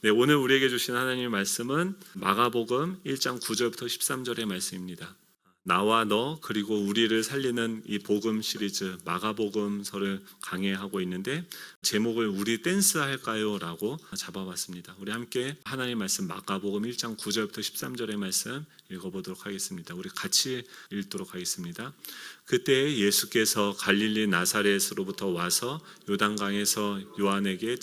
네, 오늘 우리에게 주신 하나님의 말씀은 마가복음 1장 9절부터 13절의 말씀입니다. 나와 너 그리고 우리를 살리는 이 복음 시리즈 마가복음서를 강해하고 있는데 제목을 우리 댄스 할까요? 라고 잡아봤습니다. 우리 함께 하나님 말씀 마가복음 1장 9절부터 13절의 말씀 읽어보도록 하겠습니다. 우리 같이 읽도록 하겠습니다. 그때 예수께서 갈릴리 나사렛으로부터 와서 요단강에서 요한에게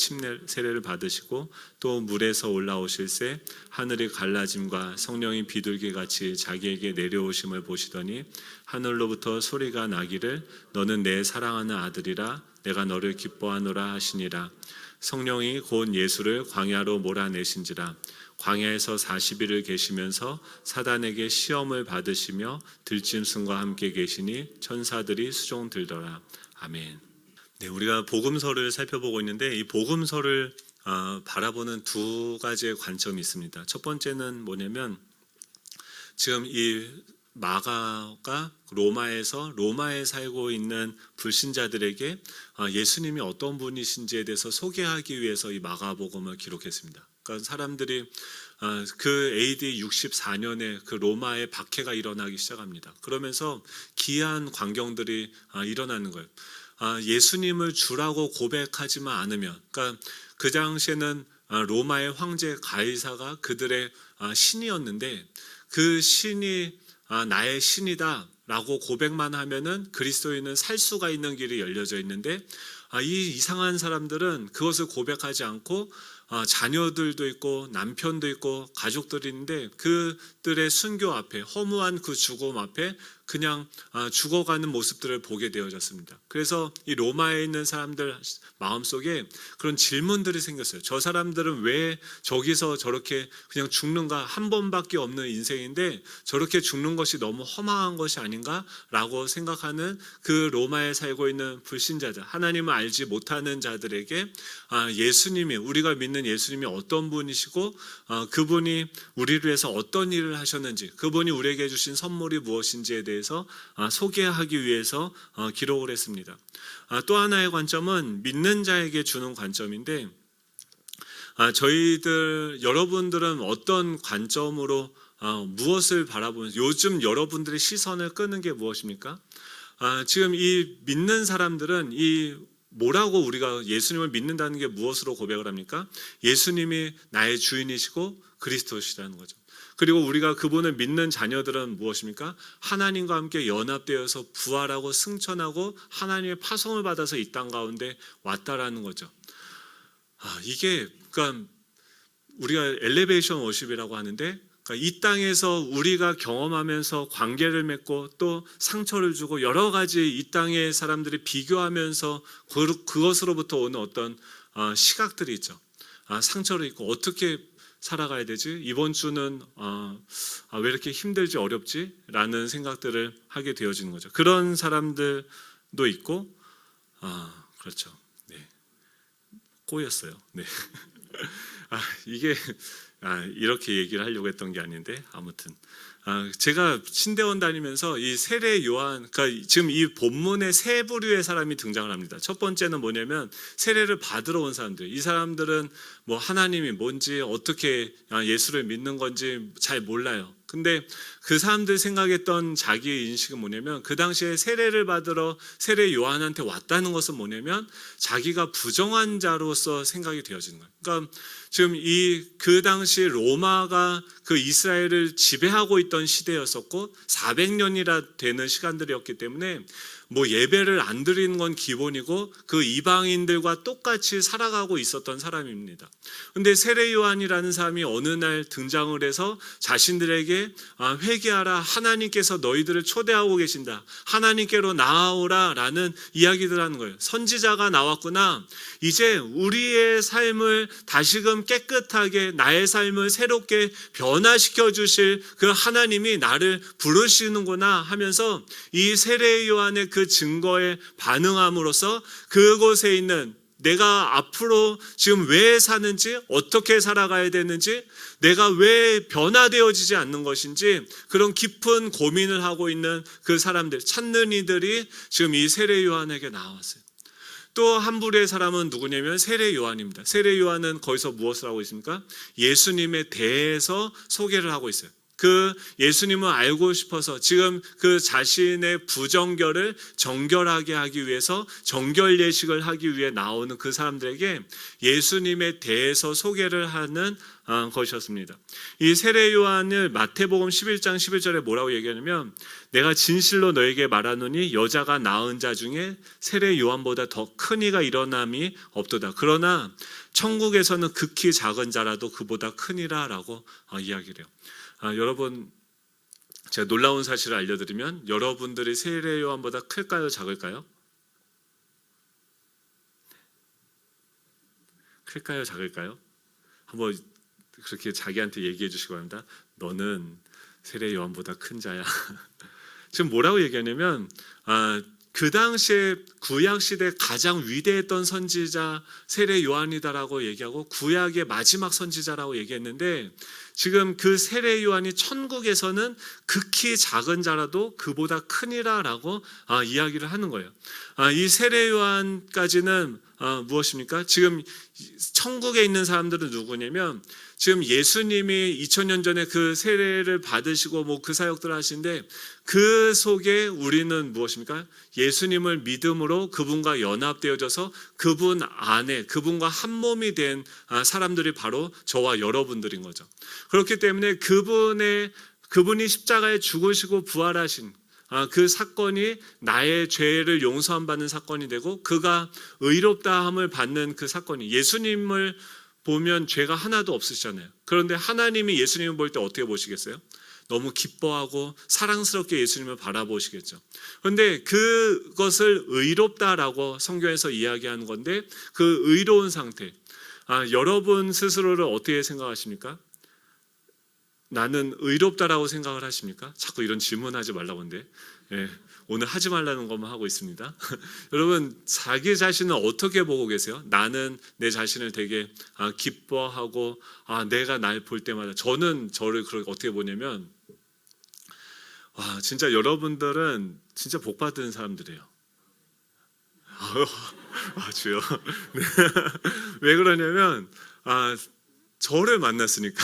세례를 받으시고 또 물에서 올라오실새 하늘이 갈라짐과 성령이 비둘기같이 자기에게 내려오심을 보시더니 하늘로부터 소리가 나기를 너는 내 사랑하는 아들이라 내가 너를 기뻐하노라 하시니라. 성령이 곧 예수를 광야로 몰아내신지라. 광야에서 40일을 계시면서 사단에게 시험을 받으시며 들짐승과 함께 계시니 천사들이 수종 들더라. 아멘. 네, 우리가 복음서를 살펴보고 있는데 이 복음서를 바라보는 두 가지의 관점이 있습니다. 첫 번째는 뭐냐면 지금 이 마가가 로마에 살고 있는 불신자들에게 예수님이 어떤 분이신지에 대해서 소개하기 위해서 이 마가복음을 기록했습니다. 그러니까 사람들이 그 AD 64년에 그 로마의 박해가 일어나기 시작합니다. 그러면서 기이한 광경들이 일어나는 거예요. 예수님을 주라고 고백하지만 않으면, 그러니까 그 당시에는 로마의 황제 가이사가 그들의 신이었는데 그 신이 나의 신이다 라고 고백만 하면은 그리스도인은 살 수가 있는 길이 열려져 있는데 이 이상한 사람들은 그것을 고백하지 않고 자녀들도 있고 남편도 있고 가족들이 있는데 그들의 순교 앞에 허무한 그 죽음 앞에 그냥 죽어가는 모습들을 보게 되어졌습니다. 그래서 이 로마에 있는 사람들 마음속에 그런 질문들이 생겼어요. 저 사람들은 왜 저기서 저렇게 그냥 죽는가? 한 번밖에 없는 인생인데 저렇게 죽는 것이 너무 허망한 것이 아닌가라고 생각하는 그 로마에 살고 있는 불신자들, 하나님을 알지 못하는 자들에게 예수님이, 우리가 믿는 예수님이 어떤 분이시고 그분이 우리를 위해서 어떤 일을 하셨는지, 그분이 우리에게 주신 선물이 무엇인지에 대해서 소개하기 위해서 기록을 했습니다. 또 하나의 관점은 믿는 자에게 주는 관점인데 여러분들은 어떤 관점으로 무엇을 바라보면서 요즘 여러분들의 시선을 끄는 게 무엇입니까? 지금 이 믿는 사람들은 뭐라고 우리가 예수님을 믿는다는 게 무엇으로 고백을 합니까? 예수님이 나의 주인이시고 그리스도시라는 거죠. 그리고 우리가 그분을 믿는 자녀들은 무엇입니까? 하나님과 함께 연합되어서 부활하고 승천하고 하나님의 파송을 받아서 이 땅 가운데 왔다라는 거죠. 이게 그러니까 우리가 엘리베이션 워십이라고 하는데 그러니까 이 땅에서 우리가 경험하면서 관계를 맺고 또 상처를 주고 여러 가지 이 땅의 사람들이 비교하면서 그것으로부터 오는 어떤 시각들이 있죠. 상처를 입고 어떻게 살아가야 되지? 이번 주는 왜 이렇게 힘들지 어렵지? 라는 생각들을 하게 되어지는 거죠. 그런 사람들도 있고 그렇죠. 네. 꼬였어요. 네. 이게 이렇게 얘기를 하려고 했던 게 아닌데 아무튼 제가 신대원 다니면서 이 세례 요한, 그러니까 지금 이 본문에 세 부류의 사람이 등장을 합니다. 첫 번째는 뭐냐면 세례를 받으러 온 사람들. 이 사람들은 뭐 하나님이 뭔지 어떻게 예수를 믿는 건지 잘 몰라요. 근데 그 사람들 생각했던 자기의 인식은 뭐냐면 그 당시에 세례를 받으러 세례 요한한테 왔다는 것은 뭐냐면 자기가 부정한 자로서 생각이 되어지는 거예요. 그러니까 지금 그 당시 로마가 그 이스라엘을 지배하고 있던 시대였었고 400년이나 되는 시간들이었기 때문에 뭐 예배를 안 드리는 건 기본이고 그 이방인들과 똑같이 살아가고 있었던 사람입니다. 근데 세례 요한이라는 사람이 어느 날 등장을 해서 자신들에게 회개하라, 하나님께서 너희들을 초대하고 계신다, 하나님께로 나아오라 라는 이야기들 하는 거예요. 선지자가 나왔구나, 이제 우리의 삶을 다시금 깨끗하게 나의 삶을 새롭게 변화시켜 주실 그 하나님이 나를 부르시는구나 하면서 이 세례 요한의 그 증거에 반응함으로써 그곳에 있는 내가 앞으로 지금 왜 사는지, 어떻게 살아가야 되는지, 내가 왜 변화되어지지 않는 것인지 그런 깊은 고민을 하고 있는 그 사람들, 찾는 이들이 지금 이 세례 요한에게 나왔어요. 또 한 부류의 사람은 누구냐면 세례 요한입니다. 세례 요한은 거기서 무엇을 하고 있습니까? 예수님에 대해서 소개를 하고 있어요. 그 예수님을 알고 싶어서 지금 그 자신의 부정결을 정결하게 하기 위해서 정결 예식을 하기 위해 나오는 그 사람들에게 예수님에 대해서 소개를 하는 것이었습니다. 이 세례 요한을 마태복음 11장 11절에 뭐라고 얘기하냐면 내가 진실로 너에게 말하노니 여자가 낳은 자 중에 세례 요한보다 더 큰 이가 일어남이 없도다. 그러나 천국에서는 극히 작은 자라도 그보다 크니라 라고 이야기를 해요. 여러분, 제가 놀라운 사실을 알려드리면 여러분들이 세례 요한보다 클까요? 작을까요? 클까요? 작을까요? 한번 그렇게 자기한테 얘기해 주시기 바랍니다. 너는 세례 요한보다 큰 자야. 지금 뭐라고 얘기하냐면 그 당시에 구약시대 가장 위대했던 선지자 세례 요한이다라고 얘기하고 구약의 마지막 선지자라고 얘기했는데 지금 그 세례 요한이 천국에서는 극히 작은 자라도 그보다 크니라라고 이야기를 하는 거예요. 이 세례 요한까지는 무엇입니까? 지금 천국에 있는 사람들은 누구냐면 지금 예수님이 2000년 전에 그 세례를 받으시고 뭐 그 사역들을 하시는데 그 속에 우리는 무엇입니까? 예수님을 믿음으로 그분과 연합되어져서 그분 안에 그분과 한 몸이 된 사람들이 바로 저와 여러분들인 거죠. 그렇기 때문에 그분이 십자가에 죽으시고 부활하신 그 사건이 나의 죄를 용서함 받는 사건이 되고 그가 의롭다함을 받는 그 사건이 예수님을 보면 죄가 하나도 없으시잖아요. 그런데 하나님이 예수님을 볼 때 어떻게 보시겠어요? 너무 기뻐하고 사랑스럽게 예수님을 바라보시겠죠. 그런데 그것을 의롭다라고 성경에서 이야기하는 건데 그 의로운 상태, 여러분 스스로를 어떻게 생각하십니까? 나는 의롭다라고 생각을 하십니까? 자꾸 이런 질문하지 말라고 하는데 오늘 하지 말라는 것만 하고 있습니다. 여러분 자기 자신을 어떻게 보고 계세요? 나는 내 자신을 되게 기뻐하고 내가 날 볼 때마다 저는 저를 그렇게 어떻게 보냐면 진짜 여러분들은 진짜 복 받은 사람들이에요. 주여. 네. 왜 그러냐면 저를 만났으니까.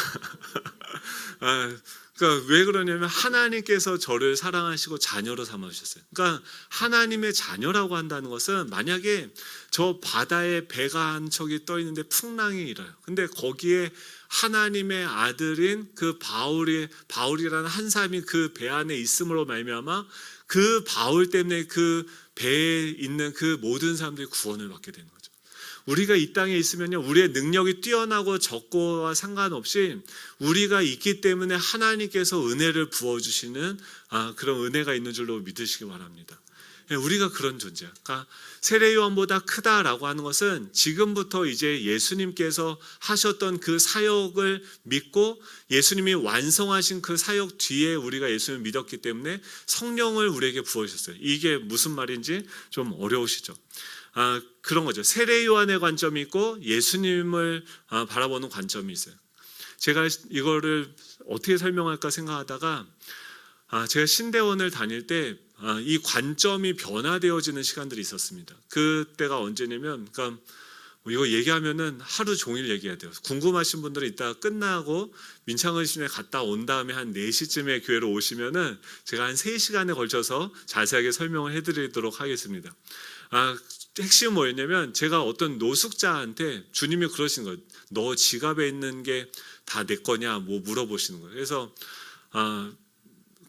그러니까 왜 그러냐면 하나님께서 저를 사랑하시고 자녀로 삼아주셨어요. 그러니까 하나님의 자녀라고 한다는 것은 만약에 저 바다에 배가 한 척이 떠 있는데 풍랑이 일어요. 근데 거기에 하나님의 아들인 그 바울이라는 한 사람이 그 배 안에 있음으로 말미암아 그 바울 때문에 그 배에 있는 그 모든 사람들이 구원을 받게 되는 거죠. 우리가 이 땅에 있으면요, 우리의 능력이 뛰어나고 적고와 상관없이 우리가 있기 때문에 하나님께서 은혜를 부어주시는 그런 은혜가 있는 줄로 믿으시기 바랍니다. 우리가 그런 존재야. 그러니까 세례 요한보다 크다라고 하는 것은 지금부터 이제 예수님께서 하셨던 그 사역을 믿고 예수님이 완성하신 그 사역 뒤에 우리가 예수님을 믿었기 때문에 성령을 우리에게 부어주셨어요. 이게 무슨 말인지 좀 어려우시죠? 그런 거죠. 세례 요한의 관점이 있고 예수님을 바라보는 관점이 있어요. 제가 이거를 어떻게 설명할까 생각하다가 제가 신대원을 다닐 때 이 관점이 변화되어지는 시간들이 있었습니다. 그때가 언제냐면, 그러니까 이거 얘기하면은 하루 종일 얘기해야 돼요. 궁금하신 분들은 이따 끝나고 민창의심에 갔다 온 다음에 한 4시쯤에 교회로 오시면은 제가 한 3시간에 걸쳐서 자세하게 설명을 해드리도록 하겠습니다. 핵심은 뭐였냐면 제가 어떤 노숙자한테 주님이 그러신 거예요. 너 지갑에 있는 게 다 내 거냐 뭐 물어보시는 거예요. 그래서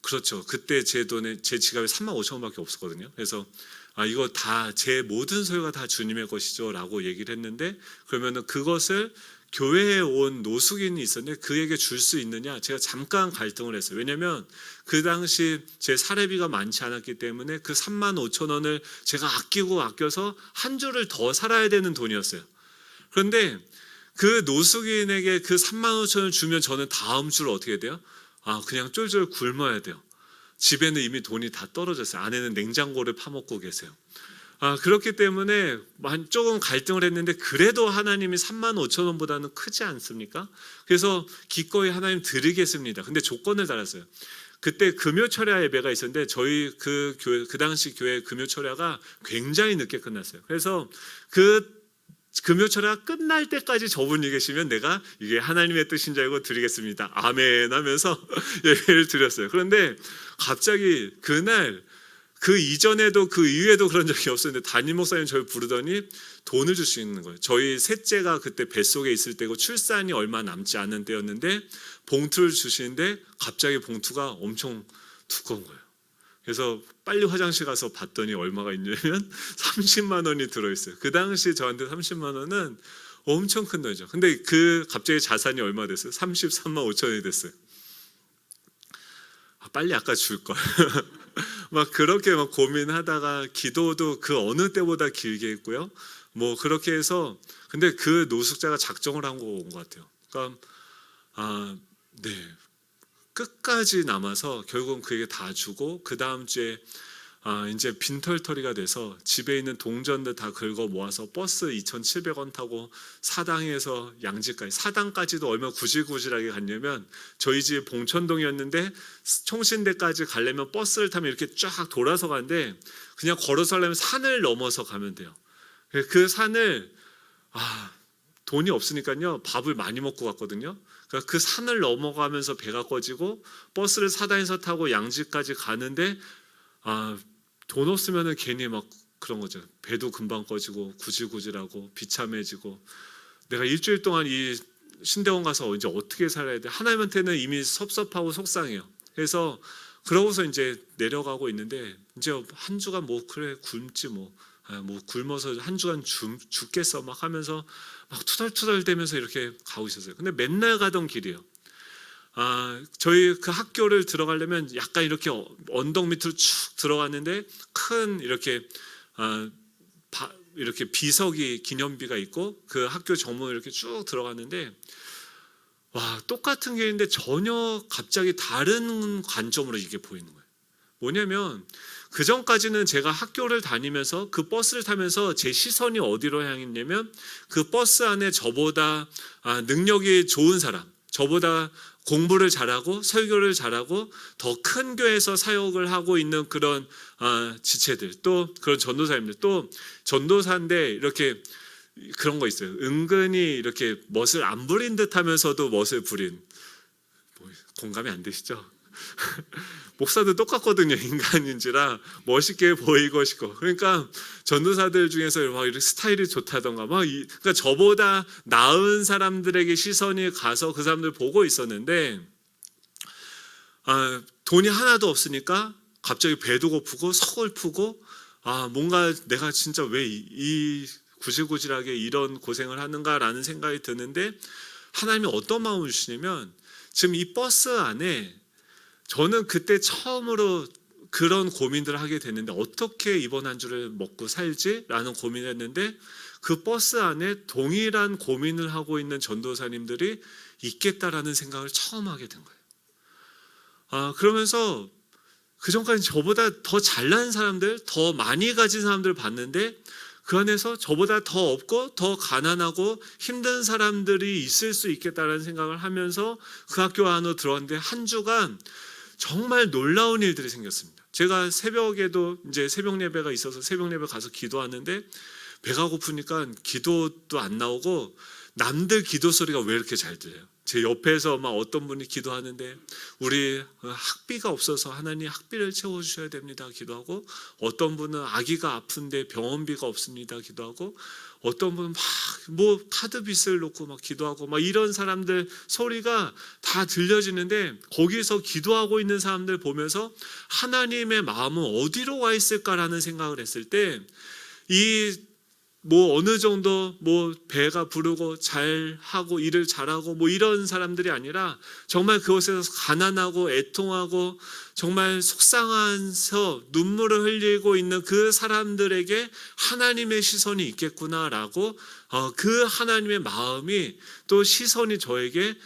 그렇죠. 그때 제 돈에 제 지갑에 35,000원밖에 없었거든요. 그래서 이거 다 제 모든 소유가 다 주님의 것이죠 라고 얘기를 했는데 그러면은 그것을 교회에 온 노숙인이 있었는데 그에게 줄 수 있느냐 제가 잠깐 갈등을 했어요. 왜냐하면 그 당시 제 사례비가 많지 않았기 때문에 그 35,000원을 제가 아껴서 한 주를 더 살아야 되는 돈이었어요. 그런데 그 노숙인에게 그 35,000원을 주면 저는 다음 주를 어떻게 돼요? 그냥 쫄쫄 굶어야 돼요. 집에는 이미 돈이 다 떨어졌어요. 아내는 냉장고를 파먹고 계세요. 그렇기 때문에 조금 갈등을 했는데 그래도 하나님이 35,000원보다는 크지 않습니까? 그래서 기꺼이 하나님 드리겠습니다. 근데 조건을 달았어요. 그때 금요철야 예배가 있었는데 저희 그 교회 그 당시 교회 금요철야가 굉장히 늦게 끝났어요. 그래서 그 금요철야 끝날 때까지 저분이 계시면 내가 이게 하나님의 뜻인 줄 알고 드리겠습니다. 아멘 하면서 예배를 드렸어요. 그런데 갑자기 그날 그 이전에도 그 이후에도 그런 적이 없었는데 담임 목사님 저를 부르더니 돈을 줄 수 있는 거예요. 저희 셋째가 그때 뱃속에 있을 때고 출산이 얼마 남지 않은 때였는데 봉투를 주시는데 갑자기 봉투가 엄청 두꺼운 거예요. 그래서 빨리 화장실 가서 봤더니 얼마가 있냐면 30만 원이 들어있어요. 그 당시 저한테 30만 원은 엄청 큰 돈이죠. 근데 그 갑자기 자산이 얼마 됐어요? 33만 5천 원이 됐어요. 빨리 아까 줄 걸. 막 그렇게 막 고민하다가 기도도 그 어느 때보다 길게 했고요. 뭐 그렇게 해서 근데 그 노숙자가 작정을 한 거 온 것 같아요. 그러니까 네. 끝까지 남아서 결국은 그에게 다 주고 그 다음 주에 이제 빈털터리가 돼서 집에 있는 동전들 다 긁어 모아서 버스 2,700원 타고 사당에서 양지까지 사당까지도 얼마나 구질구질하게 갔냐면 저희 집 봉천동이었는데 총신대까지 가려면 버스를 타면 이렇게 쫙 돌아서 가는데 그냥 걸어서 가려면 산을 넘어서 가면 돼요. 그 산을 돈이 없으니까요 밥을 많이 먹고 갔거든요. 그러니까 그 산을 넘어가면서 배가 꺼지고 버스를 사당에서 타고 양지까지 가는데 돈 없으면은 괜히 막 그런 거죠. 배도 금방 꺼지고 구질구질하고 비참해지고 내가 일주일 동안 이 신대원 가서 이제 어떻게 살아야 돼? 하나님한테는 이미 섭섭하고 속상해요. 그래서 그러고서 이제 내려가고 있는데 이제 한 주간 뭐 그래 굶지 뭐 굶어서 한 주간 죽겠어 막 하면서 막 투덜투덜대면서 이렇게 가고 있었어요. 근데 맨날 가던 길이에요. 저희 그 학교를 들어가려면 약간 이렇게 언덕 밑으로 쭉 들어갔는데 큰 이렇게 이렇게 비석이 기념비가 있고 그 학교 정문을 이렇게 쭉 들어갔는데 와 똑같은 길인데 전혀 갑자기 다른 관점으로 이게 보이는 거예요. 뭐냐면 그 전까지는 제가 학교를 다니면서 그 버스를 타면서 제 시선이 어디로 향했냐면 그 버스 안에 저보다 능력이 좋은 사람, 저보다 공부를 잘하고 설교를 잘하고 더 큰 교회에서 사역을 하고 있는 그런 지체들, 또 그런 전도사님들, 또 전도사인데 이렇게 그런 거 있어요. 은근히 이렇게 멋을 안 부린 듯하면서도 멋을 부린. 공감이 안 되시죠? 목사도 똑같거든요. 인간인지라 멋있게 보이고 싶고. 그러니까 전도사들 중에서 막 이렇게 스타일이 좋다던가 그러니까 저보다 나은 사람들에게 시선이 가서 그 사람들 보고 있었는데 돈이 하나도 없으니까 갑자기 배도 고프고 서글프고 뭔가 내가 진짜 왜 이 구질구질하게 이런 고생을 하는가라는 생각이 드는데 하나님이 어떤 마음을 주시냐면 지금 이 버스 안에 저는 그때 처음으로 그런 고민들을 하게 됐는데 어떻게 이번 한 주를 먹고 살지라는 고민을 했는데 그 버스 안에 동일한 고민을 하고 있는 전도사님들이 있겠다라는 생각을 처음 하게 된 거예요. 그러면서 그전까지 저보다 더 잘난 사람들, 더 많이 가진 사람들을 봤는데 그 안에서 저보다 더 없고 더 가난하고 힘든 사람들이 있을 수 있겠다라는 생각을 하면서 그 학교 안으로 들어왔는데 한 주간 정말 놀라운 일들이 생겼습니다. 제가 새벽에도 이제 새벽 예배가 있어서 새벽 예배 가서 기도하는데 배가 고프니까 기도도 안 나오고 남들 기도 소리가 왜 이렇게 잘 들려요? 제 옆에서 막 어떤 분이 기도하는데 우리 학비가 없어서 하나님 학비를 채워주셔야 됩니다 기도하고, 어떤 분은 아기가 아픈데 병원비가 없습니다 기도하고, 어떤 분은 막 뭐 카드 빚을 놓고 막 기도하고 막 이런 사람들 소리가 다 들려지는데 거기서 기도하고 있는 사람들 보면서 하나님의 마음은 어디로 와 있을까라는 생각을 했을 때 뭐 어느 정도 뭐 배가 부르고 잘하고 일을 잘하고 뭐 이런 사람들이 아니라 정말 그곳에서 가난하고 애통하고 정말 속상해서 눈물을 흘리고 있는 그 사람들에게 하나님의 시선이 있겠구나라고 그 하나님의 마음이 또 시선이 저에게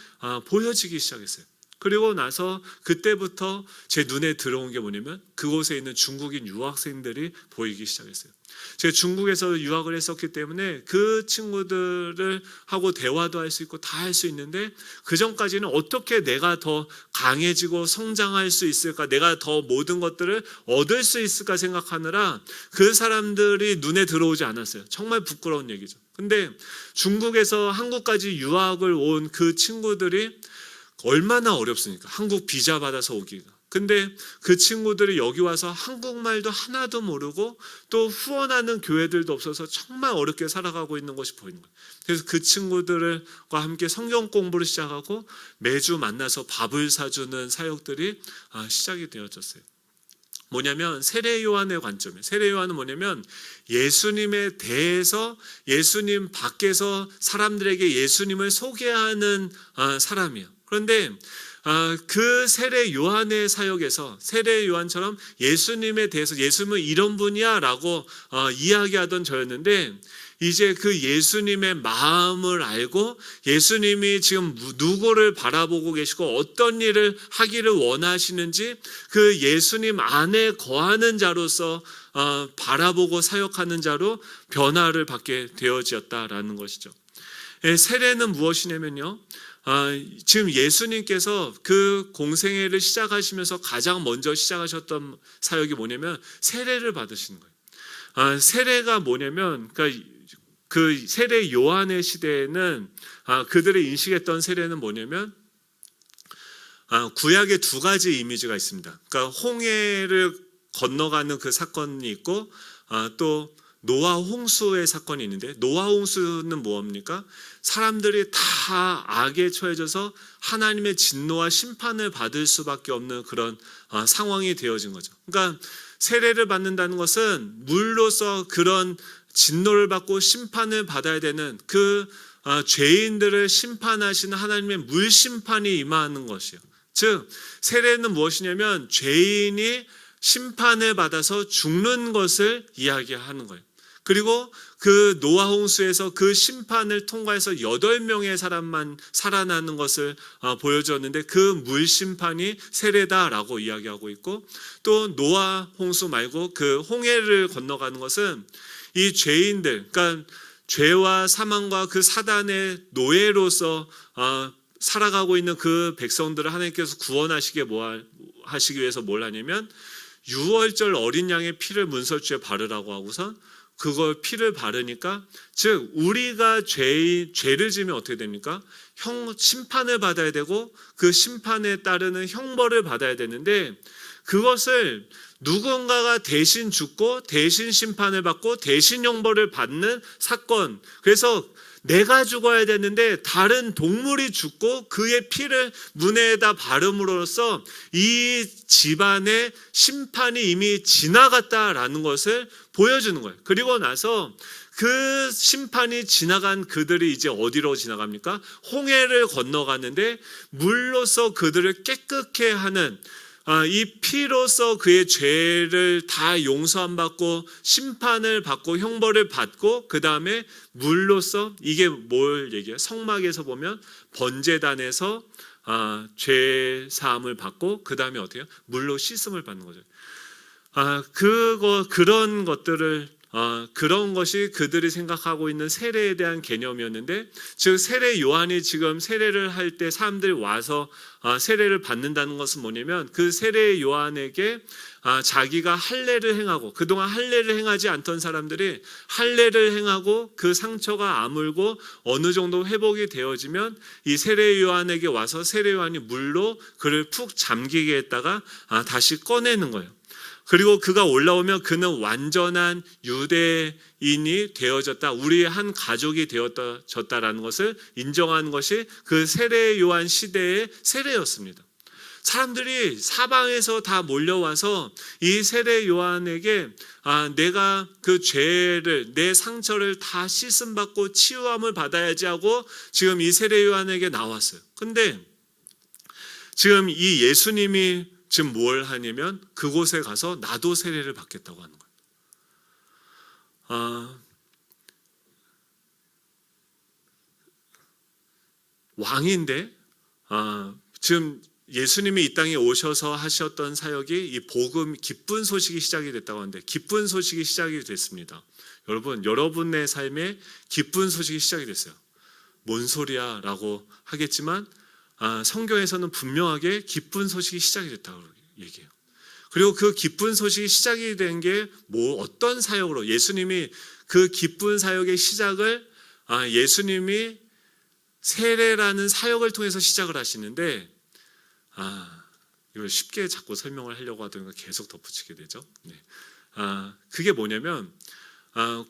보여지기 시작했어요. 그리고 나서 그때부터 제 눈에 들어온 게 뭐냐면 그곳에 있는 중국인 유학생들이 보이기 시작했어요. 제가 중국에서 유학을 했었기 때문에 그 친구들을 하고 대화도 할 수 있고 다 할 수 있는데, 그 전까지는 어떻게 내가 더 강해지고 성장할 수 있을까, 내가 더 모든 것들을 얻을 수 있을까 생각하느라 그 사람들이 눈에 들어오지 않았어요. 정말 부끄러운 얘기죠. 근데 중국에서 한국까지 유학을 온 그 친구들이 얼마나 어렵습니까? 한국 비자 받아서 오기가. 근데 그 친구들이 여기 와서 한국말도 하나도 모르고 또 후원하는 교회들도 없어서 정말 어렵게 살아가고 있는 것이 보이는 거예요. 그래서 그 친구들과 함께 성경 공부를 시작하고 매주 만나서 밥을 사주는 사역들이 시작이 되어졌어요. 뭐냐면 세례 요한의 관점이에요. 세례 요한은 뭐냐면 예수님에 대해서, 예수님 밖에서 사람들에게 예수님을 소개하는 사람이에요. 그런데 그 세례 요한의 사역에서 세례 요한처럼 예수님에 대해서 예수님은 이런 분이야 라고 이야기하던 저였는데, 이제 그 예수님의 마음을 알고 예수님이 지금 누구를 바라보고 계시고 어떤 일을 하기를 원하시는지 그 예수님 안에 거하는 자로서 바라보고 사역하는 자로 변화를 받게 되어졌다라는 것이죠. 세례는 무엇이냐면요, 지금 예수님께서 그 공생애를 시작하시면서 가장 먼저 시작하셨던 사역이 뭐냐면 세례를 받으시는 거예요. 세례가 뭐냐면, 그러니까 그 세례 요한의 시대에는 그들이 인식했던 세례는 뭐냐면 구약에 두 가지 이미지가 있습니다. 그러니까 홍해를 건너가는 그 사건이 있고 또 노아 홍수의 사건이 있는데, 노아 홍수는 뭡니까? 사람들이 다 악에 처해져서 하나님의 진노와 심판을 받을 수밖에 없는 그런 상황이 되어진 거죠. 그러니까 세례를 받는다는 것은 물로서 그런 진노를 받고 심판을 받아야 되는 그 죄인들을 심판하시는 하나님의 물심판이 임하는 것이에요. 즉 세례는 무엇이냐면 죄인이 심판을 받아서 죽는 것을 이야기하는 거예요. 그리고 그 노아 홍수에서 그 심판을 통과해서 8명의 사람만 살아나는 것을 보여줬는데, 그 물심판이 세례다라고 이야기하고 있고, 또 노아 홍수 말고 그 홍해를 건너가는 것은 이 죄인들, 그러니까 죄와 사망과 그 사단의 노예로서 살아가고 있는 그 백성들을 하나님께서 구원하시기 위해서 뭘 하냐면 유월절 어린 양의 피를 문설주에 바르라고 하고선 그걸 피를 바르니까, 즉 우리가 죄를 지면 어떻게 됩니까? 심판을 받아야 되고 그 심판에 따르는 형벌을 받아야 되는데, 그것을 누군가가 대신 죽고 대신 심판을 받고 대신 형벌을 받는 사건, 그래서 내가 죽어야 되는데 다른 동물이 죽고 그의 피를 문에다 바름으로써 이 집안의 심판이 이미 지나갔다라는 것을 보여주는 거예요. 그리고 나서 그 심판이 지나간 그들이 이제 어디로 지나갑니까? 홍해를 건너가는데 물로서 그들을 깨끗게 하는, 이 피로서 그의 죄를 다 용서함 받고 심판을 받고 형벌을 받고, 그 다음에 물로서, 이게 뭘 얘기해요? 성막에서 보면 번제단에서 죄 사함을 받고 그 다음에 어떻게 해요? 물로 씻음을 받는 거죠. 그런 것들을 그런 것이 그들이 생각하고 있는 세례에 대한 개념이었는데, 즉 세례 요한이 지금 세례를 할 때 사람들이 와서 세례를 받는다는 것은 뭐냐면, 그 세례 요한에게 자기가 할례를 행하고 그동안 할례를 행하지 않던 사람들이 할례를 행하고 그 상처가 아물고 어느 정도 회복이 되어지면 이 세례 요한에게 와서 세례 요한이 물로 그를 푹 잠기게 했다가 다시 꺼내는 거예요. 그리고 그가 올라오면 그는 완전한 유대인이 되어졌다, 우리의 한 가족이 되어졌다라는 것을 인정하는 것이 그 세례 요한 시대의 세례였습니다. 사람들이 사방에서 다 몰려와서 이 세례 요한에게 내가 그 죄를, 내 상처를 다 씻음받고 치유함을 받아야지 하고 지금 이 세례 요한에게 나왔어요. 근데 지금 이 예수님이 지금 뭘 하냐면 그곳에 가서 나도 세례를 받겠다고 하는 거예요. 왕인데 지금 예수님이 이 땅에 오셔서 하셨던 사역이 이 복음 기쁜 소식이 시작이 됐다고 하는데 기쁜 소식이 시작이 됐습니다. 여러분의 삶에 기쁜 소식이 시작이 됐어요. 뭔 소리야 라고 하겠지만 성경에서는 분명하게 기쁜 소식이 시작이 됐다고 얘기해요. 그리고 그 기쁜 소식이 시작이 된 게 어떤 사역으로 예수님이 그 기쁜 사역의 시작을 예수님이 세례라는 사역을 통해서 시작을 하시는데 이걸 쉽게 자꾸 설명을 하려고 하더니 계속 덧붙이게 되죠. 네. 그게 뭐냐면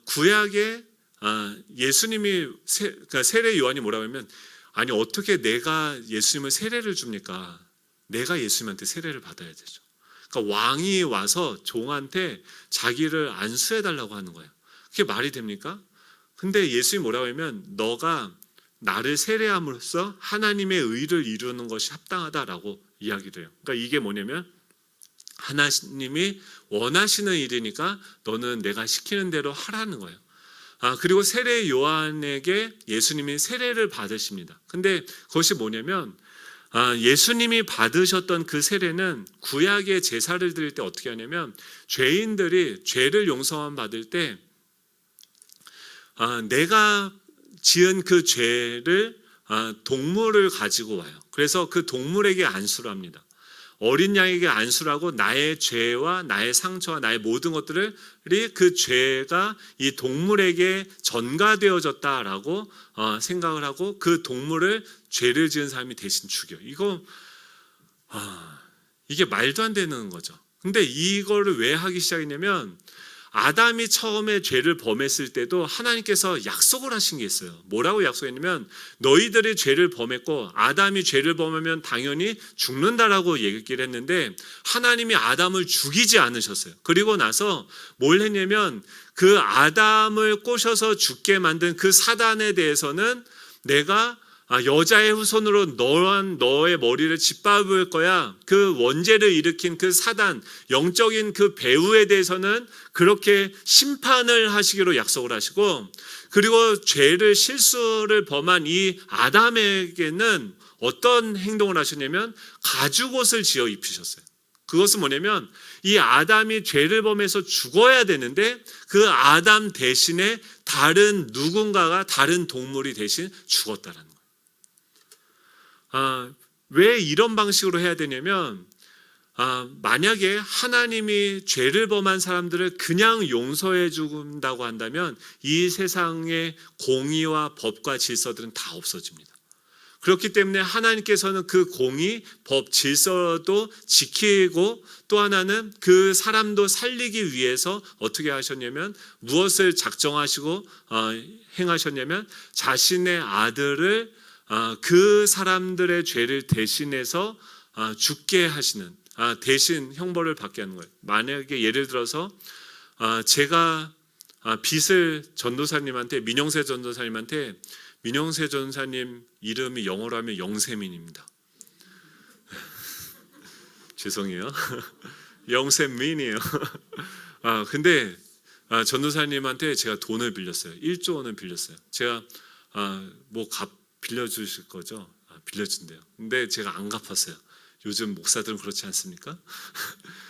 구약에 예수님이 그러니까 세례 요한이 뭐라고 하면 아니 어떻게 내가 예수님을 세례를 줍니까? 내가 예수님한테 세례를 받아야 되죠. 그러니까 왕이 와서 종한테 자기를 안수해 달라고 하는 거예요. 그게 말이 됩니까? 근데 예수님이 뭐라고 하면 너가 나를 세례함으로써 하나님의 의를 이루는 것이 합당하다라고 이야기를 해요. 그러니까 이게 뭐냐면 하나님이 원하시는 일이니까 너는 내가 시키는 대로 하라는 거예요. 그리고 세례 요한에게 예수님이 세례를 받으십니다. 근데 그것이 뭐냐면 예수님이 받으셨던 그 세례는 구약의 제사를 드릴 때 어떻게 하냐면 죄인들이 죄를 용서함 받을 때 내가 지은 그 죄를 동물을 가지고 와요. 그래서 그 동물에게 안수를 합니다. 어린 양에게 안수를 하고 나의 죄와 나의 상처와 나의 모든 것들을 그 죄가 이 동물에게 전가되어졌다라고 생각을 하고 그 동물을 죄를 지은 사람이 대신 죽여. 이게 말도 안 되는 거죠. 근데 이거를 왜 하기 시작했냐면 아담이 처음에 죄를 범했을 때도 하나님께서 약속을 하신 게 있어요. 뭐라고 약속했냐면 너희들이 죄를 범했고 아담이 죄를 범하면 당연히 죽는다라고 얘기를 했는데 하나님이 아담을 죽이지 않으셨어요. 그리고 나서 뭘 했냐면 그 아담을 꼬셔서 죽게 만든 그 사단에 대해서는 내가 여자의 후손으로 너의 머리를 짓밟을 거야. 그 원죄를 일으킨 그 사단, 영적인 그 배후에 대해서는 그렇게 심판을 하시기로 약속을 하시고, 그리고 실수를 범한 이 아담에게는 어떤 행동을 하셨냐면 가죽옷을 지어 입히셨어요. 그것은 뭐냐면 이 아담이 죄를 범해서 죽어야 되는데 그 아담 대신에 다른 누군가가 다른 동물이 대신 죽었다라는 거예요. 왜 이런 방식으로 해야 되냐면 만약에 하나님이 죄를 범한 사람들을 그냥 용서해 준다고 한다면 이 세상의 공의와 법과 질서들은 다 없어집니다. 그렇기 때문에 하나님께서는 그 공의, 법, 질서도 지키고 또 하나는 그 사람도 살리기 위해서 어떻게 하셨냐면 무엇을 작정하시고 행하셨냐면 자신의 아들을 그 사람들의 죄를 대신해서 죽게 하시는 대신 형벌을 받게 하는 거예요. 만약에 예를 들어서 제가 빚을 민영세 전도사님한테 민영세 전도사님 이름이 영어로 하면 영세민입니다. 죄송해요. 영세민이에요. 근데 전도사님한테 제가 돈을 빌렸어요. 1조 원을 빌렸어요. 제가 빌려주실 거죠? 빌려준대요. 근데 제가 안 갚았어요. 요즘 목사들은 그렇지 않습니까?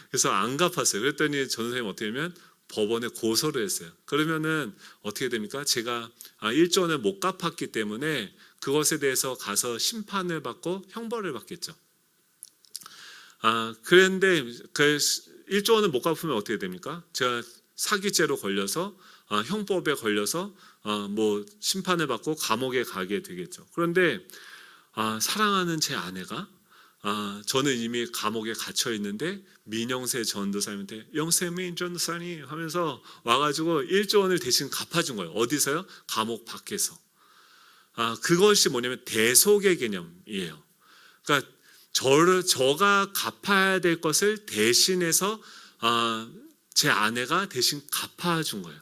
그래서 안 갚았어요. 그랬더니 전도사님 어떻게 하면 법원에 고소를 했어요. 그러면은 어떻게 됩니까? 제가 1조 원을 못 갚았기 때문에 그것에 대해서 가서 심판을 받고 형벌을 받겠죠. 그런데 그 1조 원을 못 갚으면 어떻게 됩니까? 제가 사기죄로 걸려서 형법에 걸려서 심판을 받고 감옥에 가게 되겠죠. 그런데 사랑하는 제 아내가 저는 이미 감옥에 gat혀 있는데 민영세 전도사님한테 영세민 전도사님 하면서 와가지고 1조 원을 대신 갚아준 거예요. 어디서요? 감옥 밖에서. 그것이 뭐냐면 대속의 개념이에요. 그러니까 저가 갚아야 될 것을 대신해서 제 아내가 대신 갚아준 거예요.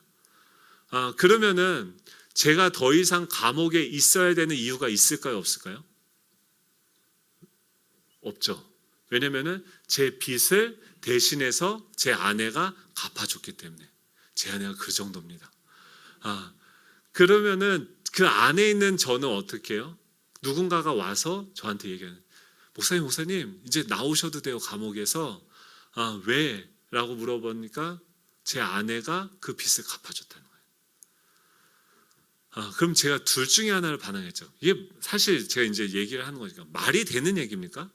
그러면은 제가 더 이상 감옥에 있어야 되는 이유가 있을까요? 없을까요? 없죠. 왜냐면은 제 빚을 대신해서 제 아내가 갚아줬기 때문에. 제 아내가 그 정도입니다. 그러면은 그 안에 있는 저는 어떻게 해요? 누군가가 와서 저한테 얘기하는 목사님 이제 나오셔도 돼요, 감옥에서. 왜? 라고 물어보니까 제 아내가 그 빚을 갚아줬다는 거예요. 그럼 제가 둘 중에 하나를 반항했죠. 이게 사실 제가 이제 얘기를 하는 거니까 말이 되는 얘기입니까?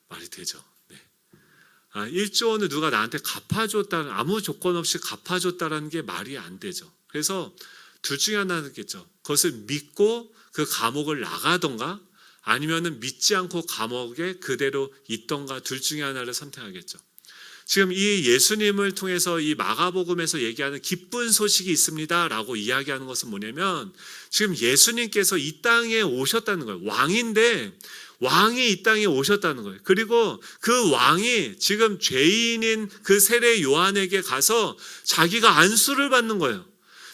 말이 되죠. 네. 1조 원을 누가 나한테 갚아줬다는, 아무 조건 없이 갚아줬다는 게 말이 안 되죠. 그래서 둘 중에 하나겠죠. 그것을 믿고 그 감옥을 나가던가 아니면은 믿지 않고 감옥에 그대로 있던가 둘 중에 하나를 선택하겠죠. 지금 이 예수님을 통해서 이 마가복음에서 얘기하는 기쁜 소식이 있습니다라고 이야기하는 것은 뭐냐면, 지금 예수님께서 이 땅에 오셨다는 거예요. 왕인데 왕이 이 땅에 오셨다는 거예요. 그리고 그 왕이 지금 죄인인 그 세례 요한에게 가서 자기가 안수를 받는 거예요.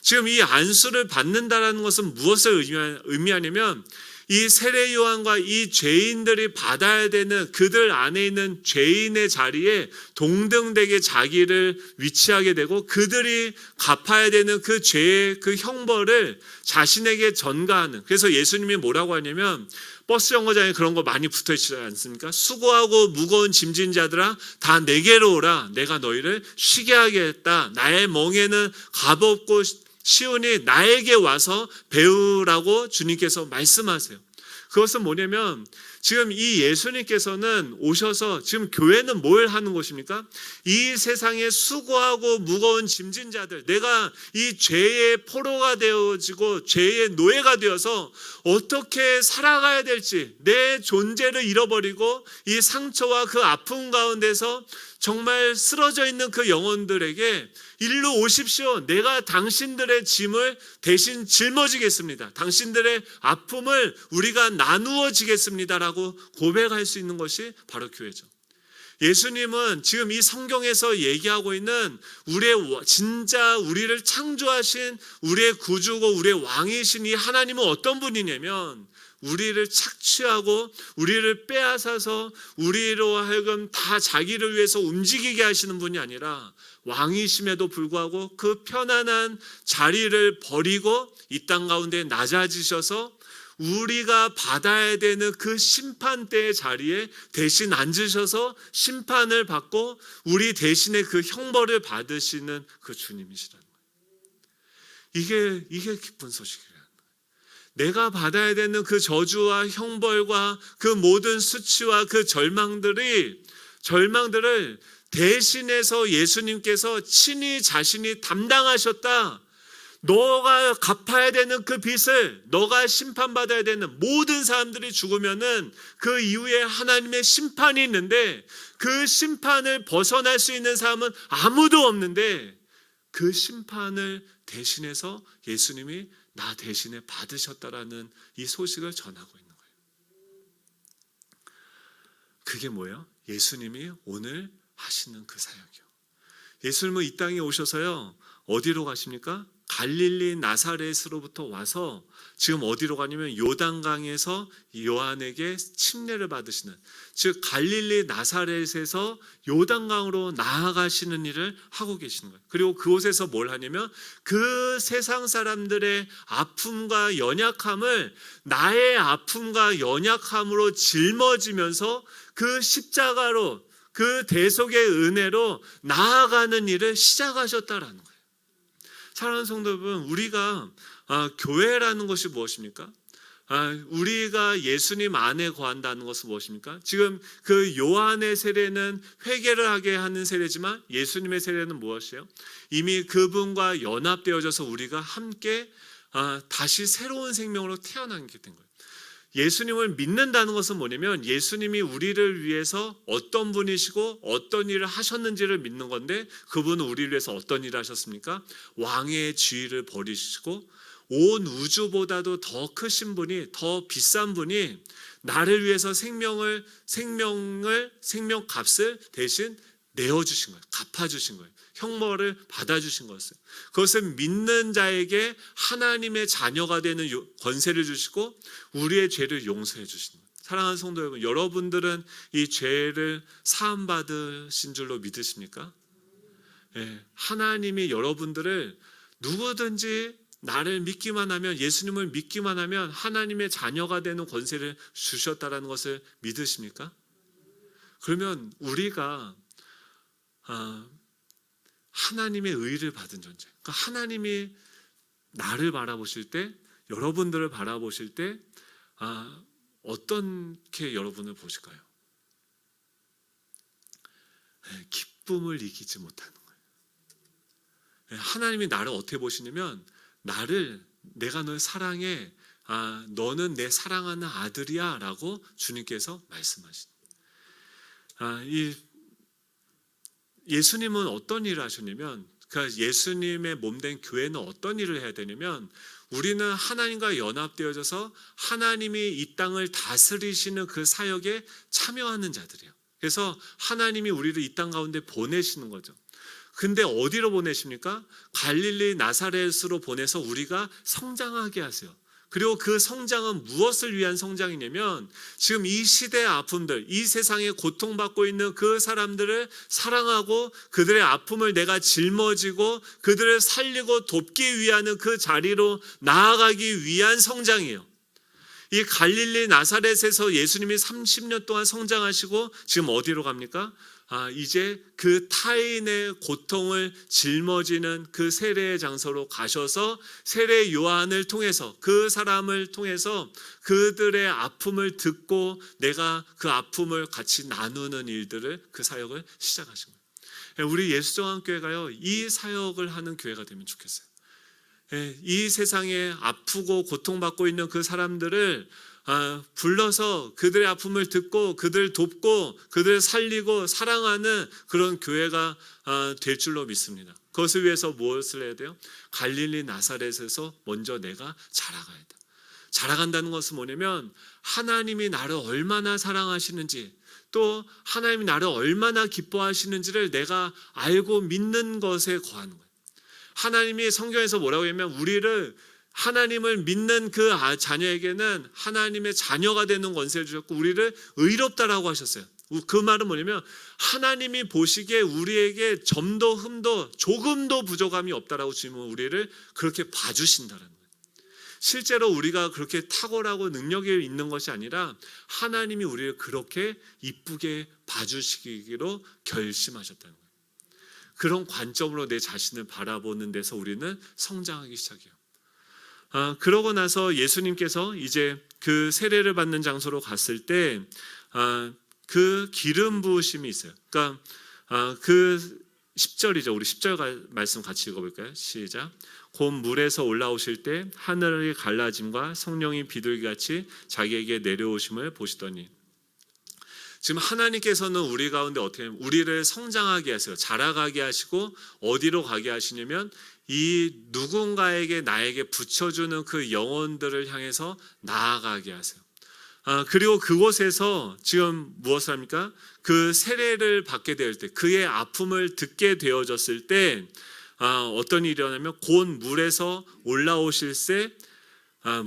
지금 이 안수를 받는다라는 것은 무엇을 의미하냐면, 이 세례 요한과 이 죄인들이 받아야 되는 그들 안에 있는 죄인의 자리에 동등되게 자기를 위치하게 되고, 그들이 갚아야 되는 그 죄의 그 형벌을 자신에게 전가하는. 그래서 예수님이 뭐라고 하냐면, 버스 정거장에 그런 거 많이 붙어 있지 않습니까? 수고하고 무거운 짐진 자들아 다 내게로 오라. 내가 너희를 쉬게 하겠다. 나의 멍에는 가볍고 시온이 나에게 와서 배우라고 주님께서 말씀하세요. 그것은 뭐냐면, 지금 이 예수님께서는 오셔서 지금 교회는 뭘 하는 곳입니까? 이 세상에 수고하고 무거운 짐진 자들, 내가 이 죄의 포로가 되어지고 죄의 노예가 되어서 어떻게 살아가야 될지, 내 존재를 잃어버리고 이 상처와 그 아픔 가운데서 정말 쓰러져 있는 그 영혼들에게 일로 오십시오. 내가 당신들의 짐을 대신 짊어지겠습니다. 당신들의 아픔을 우리가 나누어 지겠습니다라고 고백할 수 있는 것이 바로 교회죠. 예수님은 지금 이 성경에서 얘기하고 있는 진짜 우리를 창조하신 우리의 구주고 우리의 왕이신 이 하나님은 어떤 분이냐면, 우리를 착취하고 우리를 빼앗아서 우리로 하여금 다 자기를 위해서 움직이게 하시는 분이 아니라, 왕이심에도 불구하고 그 편안한 자리를 버리고 이 땅 가운데 낮아지셔서 우리가 받아야 되는 그 심판대의 자리에 대신 앉으셔서 심판을 받고 우리 대신에 그 형벌을 받으시는 그 주님이시라는 거예요. 이게 기쁜 소식이에요. 내가 받아야 되는 그 저주와 형벌과 그 모든 수치와 그 절망들을 대신해서 예수님께서 친히 자신이 담당하셨다. 너가 갚아야 되는 그 빚을, 너가 심판받아야 되는, 모든 사람들이 죽으면은 그 이후에 하나님의 심판이 있는데, 그 심판을 벗어날 수 있는 사람은 아무도 없는데, 그 심판을 대신해서 예수님이 나 대신에 받으셨다라는 이 소식을 전하고 있는 거예요. 그게 뭐예요? 예수님이 오늘 하시는 그 사역이요. 예수님은 이 땅에 오셔서요, 어디로 가십니까? 갈릴리 나사렛으로부터 와서 지금 어디로 가냐면 요단강에서 요한에게 침례를 받으시는, 즉 갈릴리 나사렛에서 요단강으로 나아가시는 일을 하고 계시는 거예요. 그리고 그곳에서 뭘 하냐면, 그 세상 사람들의 아픔과 연약함을 나의 아픔과 연약함으로 짊어지면서 그 십자가로, 그 대속의 은혜로 나아가는 일을 시작하셨다라는 거예요. 사랑하는 성도 여러분, 우리가 교회라는 것이 무엇입니까? 우리가 예수님 안에 거한다는 것은 무엇입니까? 지금 그 요한의 세례는 회개를 하게 하는 세례지만, 예수님의 세례는 무엇이에요? 이미 그분과 연합되어져서 우리가 함께 다시 새로운 생명으로 태어나게 된 거예요. 예수님을 믿는다는 것은 뭐냐면, 예수님이 우리를 위해서 어떤 분이시고 어떤 일을 하셨는지를 믿는 건데, 그분은 우리를 위해서 어떤 일을 하셨습니까? 왕의 지위를 버리시고 온 우주보다도 더 크신 분이, 더 비싼 분이 나를 위해서 생명값을 대신 내어주신 거예요. 갚아주신 거예요. 형벌을 받아주신 것을. 그것을 믿는 자에게 하나님의 자녀가 되는 권세를 주시고 우리의 죄를 용서해 주시는 거예요. 사랑하는 성도 여러분, 여러분들은 이 죄를 사함받으신 줄로 믿으십니까? 네, 하나님이 여러분들을 누구든지 나를 믿기만 하면, 예수님을 믿기만 하면 하나님의 자녀가 되는 권세를 주셨다라는 것을 믿으십니까? 그러면 우리가 하나님의 의를 받은 존재, 그러니까 하나님이 나를 바라보실 때, 여러분들을 바라보실 때 어떻게 여러분을 보실까요? 기쁨을 이기지 못하는 거예요. 하나님이 나를 어떻게 보시냐면, 내가 널 사랑해, 너는 내 사랑하는 아들이야 라고 주님께서 말씀하십니다. 예수님은 어떤 일을 하셨냐면, 그러니까 예수님의 몸된 교회는 어떤 일을 해야 되냐면, 우리는 하나님과 연합되어져서 하나님이 이 땅을 다스리시는 그 사역에 참여하는 자들이에요. 그래서 하나님이 우리를 이 땅 가운데 보내시는 거죠. 근데 어디로 보내십니까? 갈릴리 나사렛으로 보내서 우리가 성장하게 하세요. 그리고 그 성장은 무엇을 위한 성장이냐면, 지금 이 시대의 아픔들, 이 세상에 고통받고 있는 그 사람들을 사랑하고 그들의 아픔을 내가 짊어지고 그들을 살리고 돕기 위한 그 자리로 나아가기 위한 성장이에요. 이 갈릴리 나사렛에서 예수님이 30년 동안 성장하시고 지금 어디로 갑니까? 이제 그 타인의 고통을 짊어지는 그 세례의 장소로 가셔서 세례 요한을 통해서, 그 사람을 통해서 그들의 아픔을 듣고 내가 그 아픔을 같이 나누는 일들을, 그 사역을 시작하신 거예요. 우리 예수정한교회가요, 이 사역을 하는 교회가 되면 좋겠어요. 이 세상에 아프고 고통받고 있는 그 사람들을 불러서 그들의 아픔을 듣고 그들을 돕고 그들을 살리고 사랑하는 그런 교회가 될 줄로 믿습니다. 그것을 위해서 무엇을 해야 돼요? 갈릴리 나사렛에서 먼저 내가 자라가야 돼. 자라간다는 것은 뭐냐면, 하나님이 나를 얼마나 사랑하시는지, 또 하나님이 나를 얼마나 기뻐하시는지를 내가 알고 믿는 것에 거하는 거예요. 하나님이 성경에서 뭐라고 하냐면, 우리를, 하나님을 믿는 그 자녀에게는 하나님의 자녀가 되는 권세를 주셨고 우리를 의롭다라고 하셨어요. 그 말은 뭐냐면, 하나님이 보시기에 우리에게 점도 흠도 조금도 부족함이 없다라고 주님은 우리를 그렇게 봐주신다는 거예요. 실제로 우리가 그렇게 탁월하고 능력이 있는 것이 아니라 하나님이 우리를 그렇게 이쁘게 봐주시기로 결심하셨다는 거예요. 그런 관점으로 내 자신을 바라보는 데서 우리는 성장하기 시작해요. 그러고 나서 예수님께서 이제 그 세례를 받는 장소로 갔을 때 그 기름 부으심이 있어요. 그러니까 그 10절이죠. 우리 10절 말씀 같이 읽어볼까요? 시작. 곧 물에서 올라오실 때 하늘의 갈라짐과 성령이 비둘기같이 자기에게 내려오심을 보시더니. 지금 하나님께서는 우리 가운데 어떻게 하면 우리를 성장하게 하세요. 자라가게 하시고 어디로 가게 하시냐면, 이 누군가에게 나에게 붙여주는 그 영혼들을 향해서 나아가게 하세요. 그리고 그곳에서 지금 무엇을 합니까? 그 세례를 받게 될 때, 그의 아픔을 듣게 되어졌을 때 어떤 일이 일어나면, 곧 물에서 올라오실 때,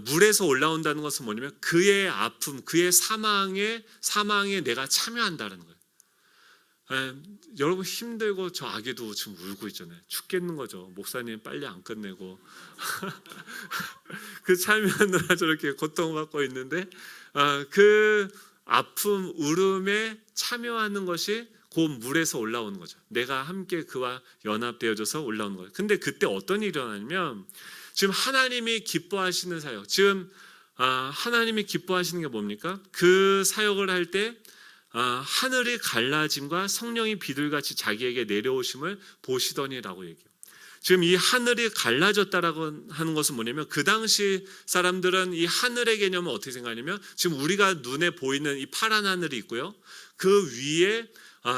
물에서 올라온다는 것은 뭐냐면 그의 아픔, 그의 사망에 내가 참여한다는 거예요. 여러분 힘들고, 저 아기도 지금 울고 있잖아요. 죽겠는 거죠. 목사님 빨리 안 끝내고 그 참여하느라 저렇게 고통받고 있는데, 그 아픔, 울음에 참여하는 것이 곧 물에서 올라오는 거죠. 내가 함께 그와 연합되어져서 올라오는 거예요. 근데 그때 어떤 일이 일어나냐면, 지금 하나님이 기뻐하시는 사역, 지금 하나님이 기뻐하시는 게 뭡니까? 그 사역을 할 때 하늘이 갈라짐과 성령이 비둘같이 자기에게 내려오심을 보시더니라고 얘기해요. 지금 이 하늘이 갈라졌다라고 하는 것은 뭐냐면, 그 당시 사람들은 이 하늘의 개념을 어떻게 생각하냐면, 지금 우리가 눈에 보이는 이 파란 하늘이 있고요, 그 위에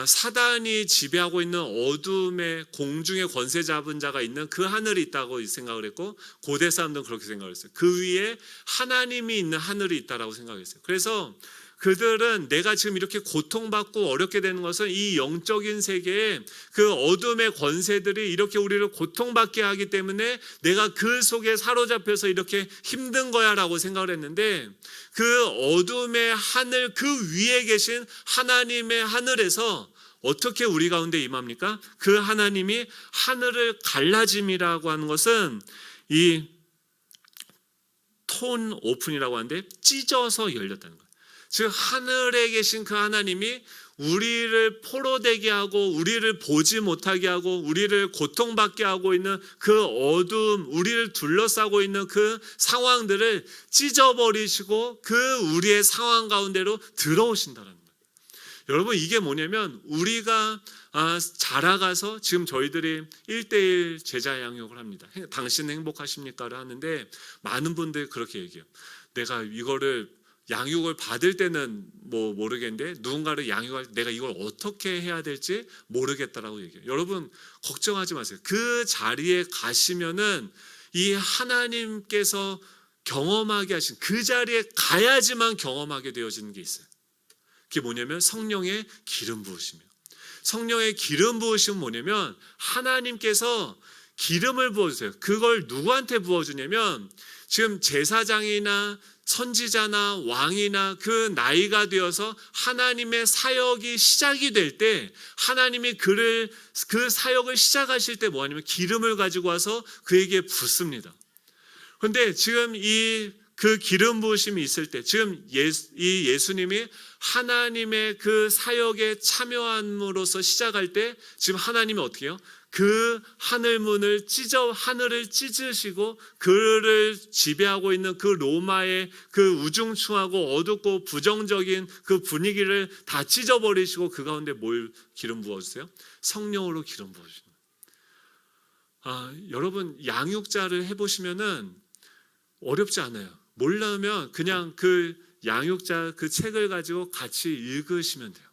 사단이 지배하고 있는 어둠의 공중의 권세 잡은 자가 있는 그 하늘이 있다고 생각을 했고, 고대 사람들은 그렇게 생각을 했어요. 그 위에 하나님이 있는 하늘이 있다라고 생각했어요. 그래서 그들은 내가 지금 이렇게 고통받고 어렵게 되는 것은 이 영적인 세계에 그 어둠의 권세들이 이렇게 우리를 고통받게 하기 때문에 내가 그 속에 사로잡혀서 이렇게 힘든 거야 라고 생각을 했는데, 그 어둠의 하늘, 그 위에 계신 하나님의 하늘에서 어떻게 우리 가운데 임합니까? 그 하나님이 하늘을 갈라짐이라고 하는 것은 이 톤 오픈이라고 하는데 찢어서 열렸다는 거예요. 즉 하늘에 계신 그 하나님이 우리를 포로되게 하고 우리를 보지 못하게 하고 우리를 고통받게 하고 있는 그 어두움, 우리를 둘러싸고 있는 그 상황들을 찢어버리시고 그 우리의 상황 가운데로 들어오신다는 거예요. 여러분 이게 뭐냐면 우리가 자라가서 지금 저희들이 1:1 제자 양육을 합니다. 당신은 행복하십니까를 하는데 많은 분들이 그렇게 얘기해요. 내가 이거를 양육을 받을 때는 뭐 모르겠는데 누군가를 양육할 때 내가 이걸 어떻게 해야 될지 모르겠다라고 얘기해요. 여러분 걱정하지 마세요. 그 자리에 가시면은 이 하나님께서 경험하게 하신 그 자리에 가야지만 경험하게 되어지는 게 있어요. 그게 뭐냐면 성령의 기름 부으심이에요. 성령의 기름 부으심은 뭐냐면 하나님께서 기름을 부어주세요. 그걸 누구한테 부어주냐면 지금 제사장이나 선지자나 왕이나 그 나이가 되어서 하나님의 사역이 시작이 될 때 하나님이 그 사역을 시작하실 때 뭐하냐면 기름을 가지고 와서 그에게 붓습니다. 그런데 지금 그 기름 부으심이 있을 때 지금 이 예수님이 하나님의 그 사역에 참여함으로써 시작할 때 지금 하나님이 어떻게 해요? 그 하늘문을 하늘을 찢으시고 그를 지배하고 있는 그 로마의 그 우중충하고 어둡고 부정적인 그 분위기를 다 찢어버리시고 그 가운데 뭘 기름 부어주세요? 성령으로 기름 부어주시는 거예요. 여러분 양육자를 해보시면은 어렵지 않아요. 모르면 그냥 그 양육자 그 책을 가지고 같이 읽으시면 돼요.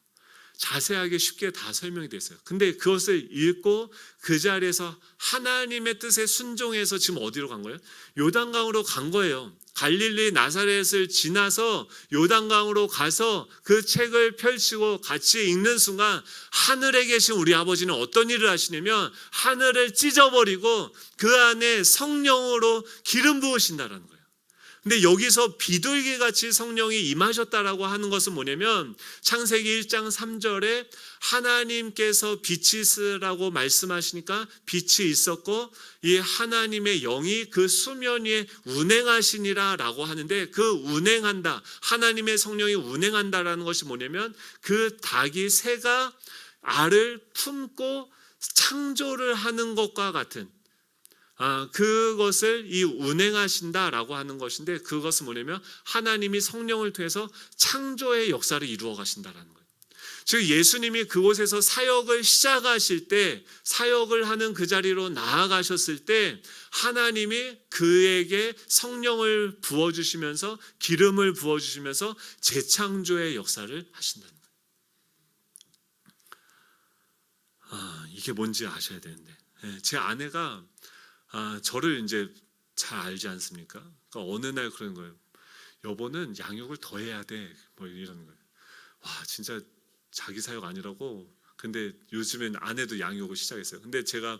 자세하게 쉽게 다 설명이 되어 있어요. 근데 그것을 읽고 그 자리에서 하나님의 뜻에 순종해서 지금 어디로 간 거예요? 요단강으로 간 거예요. 갈릴리 나사렛을 지나서 요단강으로 가서 그 책을 펼치고 같이 읽는 순간 하늘에 계신 우리 아버지는 어떤 일을 하시냐면 하늘을 찢어버리고 그 안에 성령으로 기름 부으신다라는 거예요. 근데 여기서 비둘기같이 성령이 임하셨다라고 하는 것은 뭐냐면 창세기 1장 3절에 하나님께서 빛이 있으라고 말씀하시니까 빛이 있었고 이 하나님의 영이 그 수면 위에 운행하시니라 라고 하는데 그 운행한다, 하나님의 성령이 운행한다라는 것이 뭐냐면 그 닭이 새가 알을 품고 창조를 하는 것과 같은 그것을 이 운행하신다라고 하는 것인데 그것은 뭐냐면 하나님이 성령을 통해서 창조의 역사를 이루어 가신다라는 거예요. 즉 예수님이 그곳에서 사역을 시작하실 때 사역을 하는 그 자리로 나아가셨을 때 하나님이 그에게 성령을 부어주시면서 기름을 부어주시면서 재창조의 역사를 하신다는 거예요. 이게 뭔지 아셔야 되는데 제 아내가 저를 이제 잘 알지 않습니까? 그러니까 어느 날 그런 거예요. 여보는 양육을 더 해야 돼. 뭐 이러는 거예요. 와 진짜 자기 사역 아니라고. 근데 요즘엔 아내도 양육을 시작했어요. 근데 제가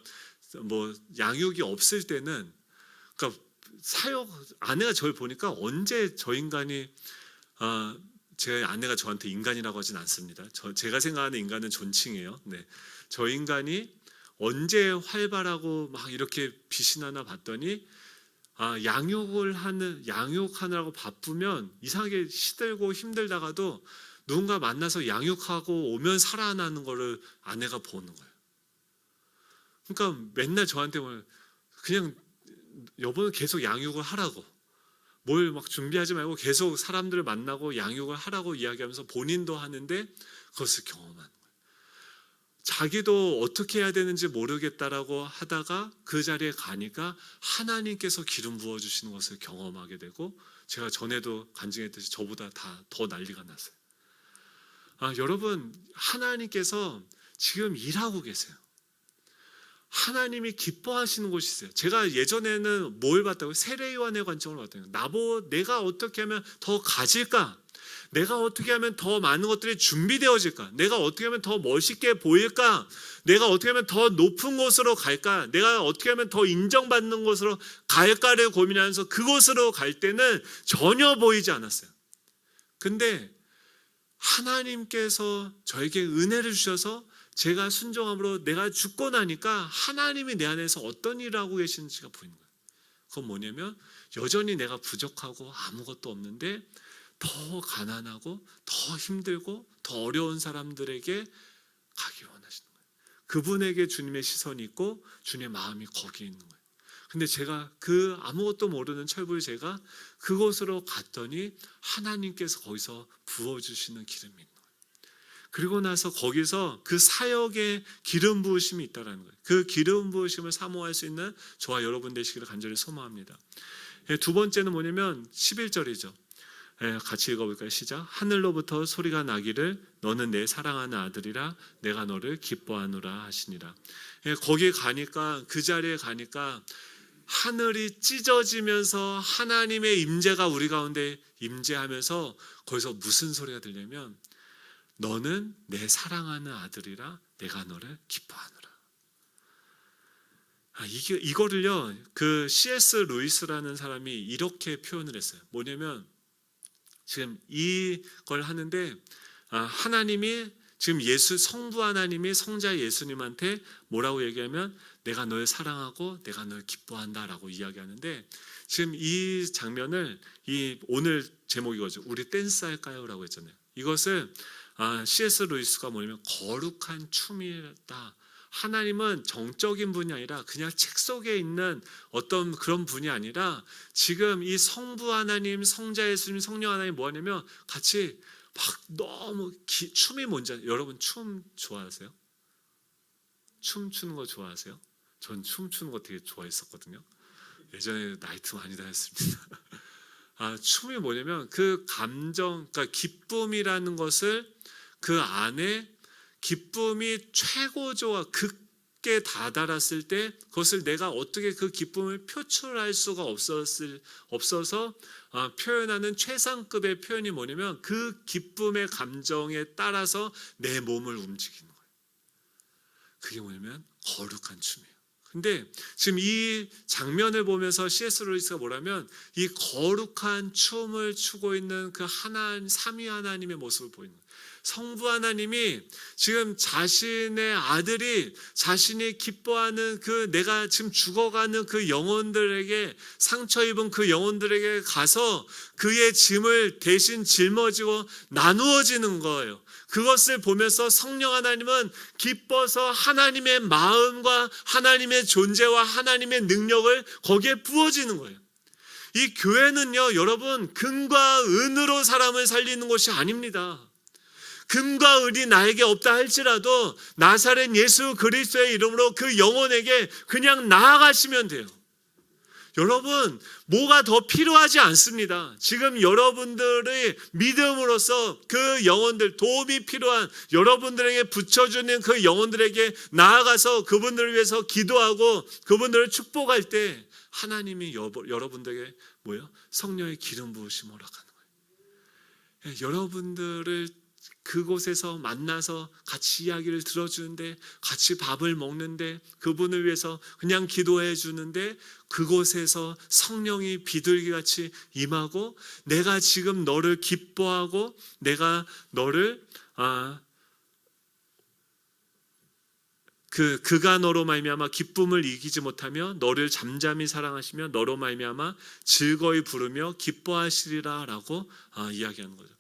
뭐 양육이 없을 때는 그러니까 아내가 저를 보니까 언제 저 인간이 제 아내가 저한테 인간이라고 하진 않습니다. 제가 생각하는 인간은 존칭이에요. 네, 저 인간이 언제 활발하고 막 이렇게 빛이 나나 봤더니 양육하느라고 바쁘면 이상하게 시들고 힘들다가도 누군가 만나서 양육하고 오면 살아나는 거를 아내가 보는 거예요. 그러니까 맨날 저한테 그냥 여보는 계속 양육을 하라고 뭘 막 준비하지 말고 계속 사람들을 만나고 양육을 하라고 이야기하면서 본인도 하는데 그것을 경험하는 거예요. 자기도 어떻게 해야 되는지 모르겠다라고 하다가 그 자리에 가니까 하나님께서 기름 부어주시는 것을 경험하게 되고 제가 전에도 간증했듯이 저보다 더 난리가 났어요. 여러분 하나님께서 지금 일하고 계세요. 하나님이 기뻐하시는 곳이 있어요. 제가 예전에는 뭘 봤다고요? 세례요한의 관점으로 봤다고요. 내가 어떻게 하면 더 가질까? 내가 어떻게 하면 더 많은 것들이 준비되어질까? 내가 어떻게 하면 더 멋있게 보일까? 내가 어떻게 하면 더 높은 곳으로 갈까? 내가 어떻게 하면 더 인정받는 곳으로 갈까를 고민하면서 그곳으로 갈 때는 전혀 보이지 않았어요. 근데 하나님께서 저에게 은혜를 주셔서 제가 순종함으로 내가 죽고 나니까 하나님이 내 안에서 어떤 일을 하고 계시는지가 보이는 거예요. 그건 뭐냐면 여전히 내가 부족하고 아무것도 없는데 더 가난하고 더 힘들고 더 어려운 사람들에게 가기 원하시는 거예요. 그분에게 주님의 시선이 있고 주님의 마음이 거기에 있는 거예요. 근데 제가 그 아무것도 모르는 철부의 제가 그곳으로 갔더니 하나님께서 거기서 부어주시는 기름이 있는 거예요. 그리고 나서 거기서 그 사역에 기름 부으심이 있다는 거예요. 그 기름 부으심을 사모할 수 있는 저와 여러분 되시기를 간절히 소망합니다. 두 번째는 뭐냐면 11절이죠. 같이 읽어볼까요? 시작. 하늘로부터 소리가 나기를 너는 내 사랑하는 아들이라 내가 너를 기뻐하노라 하시니라. 거기에 가니까 그 자리에 가니까 하늘이 찢어지면서 하나님의 임재가 우리 가운데 임재하면서 거기서 무슨 소리가 들냐면 너는 내 사랑하는 아들이라 내가 너를 기뻐하노라. 이거를요 그 C.S. 루이스라는 사람이 이렇게 표현을 했어요. 뭐냐면 지금 이걸 하는데 하나님이 지금 성부 하나님이 성자 예수님한테 뭐라고 얘기하면 내가 널 사랑하고 내가 널 기뻐한다라고 이야기하는데 지금 이 장면을 오늘 제목이 이거죠. 우리 댄스 할까요? 라고 했잖아요. 이것을 C.S. 루이스가 뭐냐면 거룩한 춤이다. 하나님은 정적인 분이 아니라 그냥 책 속에 있는 어떤 그런 분이 아니라 지금 이 성부 하나님, 성자 예수님, 성령 하나님 뭐 하냐면 같이 막 너무 춤이 뭔지 여러분 춤 좋아하세요? 춤 추는 거 좋아하세요? 전 춤 추는 거 되게 좋아했었거든요. 예전에 나이트 많이 다녔습니다. 춤이 뭐냐면 그 감정, 그러니까 기쁨이라는 것을 그 안에 기쁨이 최고조와 극에 다다랐을 때 그것을 내가 어떻게 그 기쁨을 표출할 수가 없어서 표현하는 최상급의 표현이 뭐냐면 그 기쁨의 감정에 따라서 내 몸을 움직이는 거예요. 그게 뭐냐면 거룩한 춤이에요. 근데 지금 이 장면을 보면서 C.S. 루이스가 뭐라면 이 거룩한 춤을 추고 있는 그 삼위 하나님의 모습을 보이는 거예요. 성부 하나님이 지금 자신의 아들이 자신이 기뻐하는 그 내가 지금 죽어가는 그 영혼들에게 상처 입은 그 영혼들에게 가서 그의 짐을 대신 짊어지고 나누어지는 거예요. 그것을 보면서 성령 하나님은 기뻐서 하나님의 마음과 하나님의 존재와 하나님의 능력을 거기에 부어지는 거예요. 이 교회는요, 여러분 금과 은으로 사람을 살리는 것이 아닙니다. 금과 은이 나에게 없다 할지라도 나사렛 예수 그리스도의 이름으로 그 영혼에게 그냥 나아가시면 돼요. 여러분 뭐가 더 필요하지 않습니다. 지금 여러분들의 믿음으로써 그 영혼들 도움이 필요한 여러분들에게 붙여주는 그 영혼들에게 나아가서 그분들을 위해서 기도하고 그분들을 축복할 때 하나님이 여러분들에게 성령의 기름 부으심을 허락하는 거예요. 여러분들을 그곳에서 만나서 같이 이야기를 들어주는데 같이 밥을 먹는데 그분을 위해서 그냥 기도해 주는데 그곳에서 성령이 비둘기같이 임하고 내가 지금 너를 기뻐하고 내가 너를 그가 너로 말미암아 기쁨을 이기지 못하며 너를 잠잠히 사랑하시며 너로 말미암아 즐거이 부르며 기뻐하시리라 라고 이야기하는 거죠.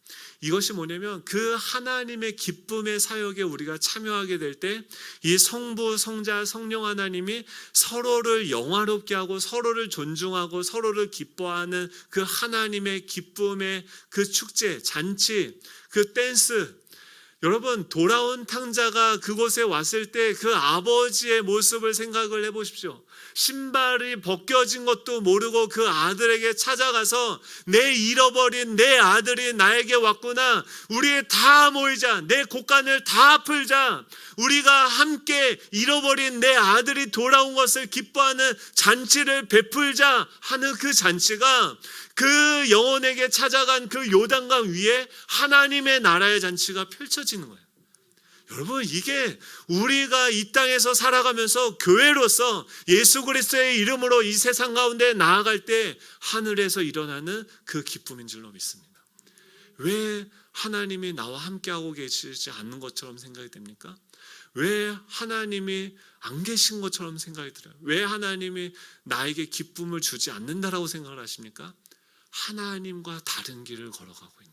이것이 뭐냐면 그 하나님의 기쁨의 사역에 우리가 참여하게 될 때 이 성부, 성자, 성령 하나님이 서로를 영화롭게 하고 서로를 존중하고 서로를 기뻐하는 그 하나님의 기쁨의 그 축제, 잔치, 그 댄스. 여러분 돌아온 탕자가 그곳에 왔을 때 그 아버지의 모습을 생각을 해보십시오. 신발이 벗겨진 것도 모르고 그 아들에게 찾아가서 내 잃어버린 내 아들이 나에게 왔구나. 우리 다 모이자. 내 곡간을 다 풀자. 우리가 함께 잃어버린 내 아들이 돌아온 것을 기뻐하는 잔치를 베풀자 하는 그 잔치가 그 영혼에게 찾아간 그 요단강 위에 하나님의 나라의 잔치가 펼쳐지는 거예요. 여러분 이게 우리가 이 땅에서 살아가면서 교회로서 예수 그리스도의 이름으로 이 세상 가운데 나아갈 때 하늘에서 일어나는 그 기쁨인 줄로 믿습니다. 왜 하나님이 나와 함께하고 계시지 않는 것처럼 생각이 됩니까? 왜 하나님이 안 계신 것처럼 생각이 들어요? 왜 하나님이 나에게 기쁨을 주지 않는다라고 생각을 하십니까? 하나님과 다른 길을 걸어가고 있는 거예요.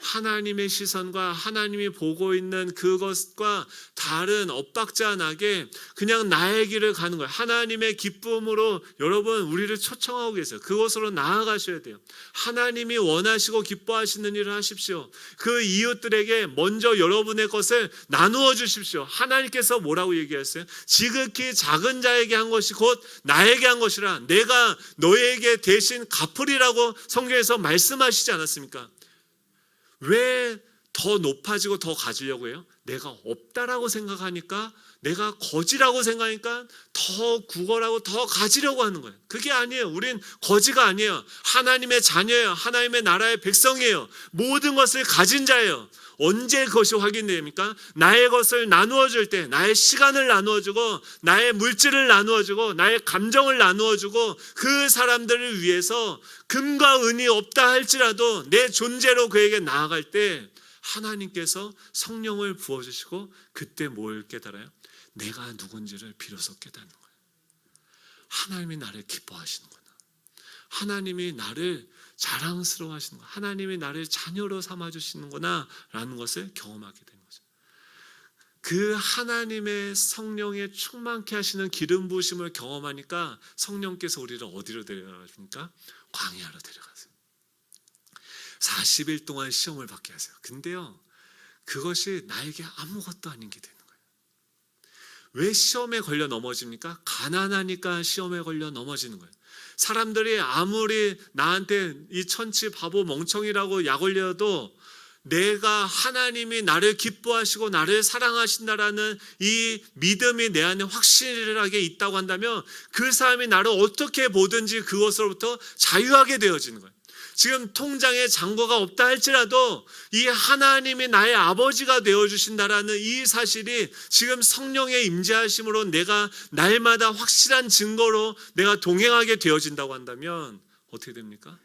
하나님의 시선과 하나님이 보고 있는 그것과 다른 엇박자 나게 그냥 나의 길을 가는 거예요. 하나님의 기쁨으로 여러분 우리를 초청하고 계세요. 그것으로 나아가셔야 돼요. 하나님이 원하시고 기뻐하시는 일을 하십시오. 그 이웃들에게 먼저 여러분의 것을 나누어 주십시오. 하나님께서 뭐라고 얘기했어요? 지극히 작은 자에게 한 것이 곧 나에게 한 것이라 내가 너에게 대신 갚으리라고 성경에서 말씀하시지 않았습니까? 왜 더 높아지고 더 가지려고 해요? 내가 없다라고 생각하니까, 내가 거지라고 생각하니까 더 구걸하고 더 가지려고 하는 거예요. 그게 아니에요. 우린 거지가 아니에요. 하나님의 자녀예요. 하나님의 나라의 백성이에요. 모든 것을 가진 자예요. 언제 그것이 확인됩니까? 나의 것을 나누어 줄 때, 나의 시간을 나누어 주고, 나의 물질을 나누어 주고, 나의 감정을 나누어 주고, 그 사람들을 위해서 금과 은이 없다 할지라도 내 존재로 그에게 나아갈 때 하나님께서 성령을 부어주시고, 그때 뭘 깨달아요? 내가 누군지를 비로소 깨닫는 거예요. 하나님이 나를 기뻐하시는구나. 하나님이 나를 자랑스러워 하시는 거야. 하나님이 나를 자녀로 삼아주시는구나 라는 것을 경험하게 되는 거죠. 그 하나님의 성령에 충만케 하시는 기름 부으심을 경험하니까 성령께서 우리를 어디로 데려가십니까? 광야로 데려가세요. 40일 동안 시험을 받게 하세요. 근데요, 그것이 나에게 아무것도 아닌 게 되는 거예요. 왜 시험에 걸려 넘어집니까? 가난하니까 시험에 걸려 넘어지는 거예요. 사람들이 아무리 나한테 이 천치 바보 멍청이라고 약 올려도 내가 하나님이 나를 기뻐하시고 나를 사랑하신다라는 이 믿음이 내 안에 확실하게 있다고 한다면 그 사람이 나를 어떻게 보든지 그것으로부터 자유하게 되어지는 거예요. 지금 통장에 잔고가 없다 할지라도 이 하나님이 나의 아버지가 되어주신다라는 이 사실이 지금 성령의 임재하심으로 내가 날마다 확실한 증거로 내가 동행하게 되어진다고 한다면 어떻게 됩니까?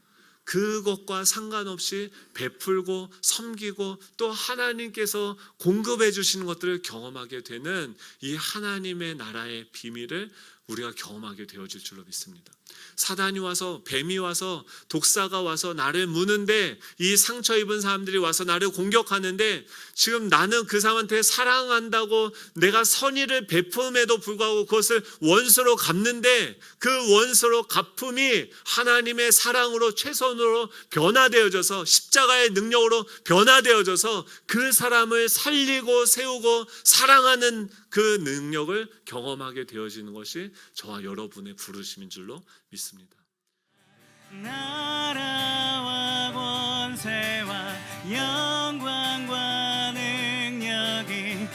그것과 상관없이 베풀고 섬기고 또 하나님께서 공급해 주시는 것들을 경험하게 되는 이 하나님의 나라의 비밀을 우리가 경험하게 되어질 줄로 믿습니다. 사단이 와서, 뱀이 와서, 독사가 와서 나를 무는데, 이 상처 입은 사람들이 와서 나를 공격하는데, 지금 나는 그 사람한테 사랑한다고 내가 선의를 베품에도 불구하고 그것을 원수로 갚는데, 그 원수로 갚음이 하나님의 사랑으로 최선으로 변화되어져서 십자가의 능력으로 변화되어져서 그 사람을 살리고 세우고 사랑하는 그 능력을 경험하게 되어지는 것이 저와 여러분의 부르심인 줄로 믿습니다. 나라와 권세와 영광과 능력이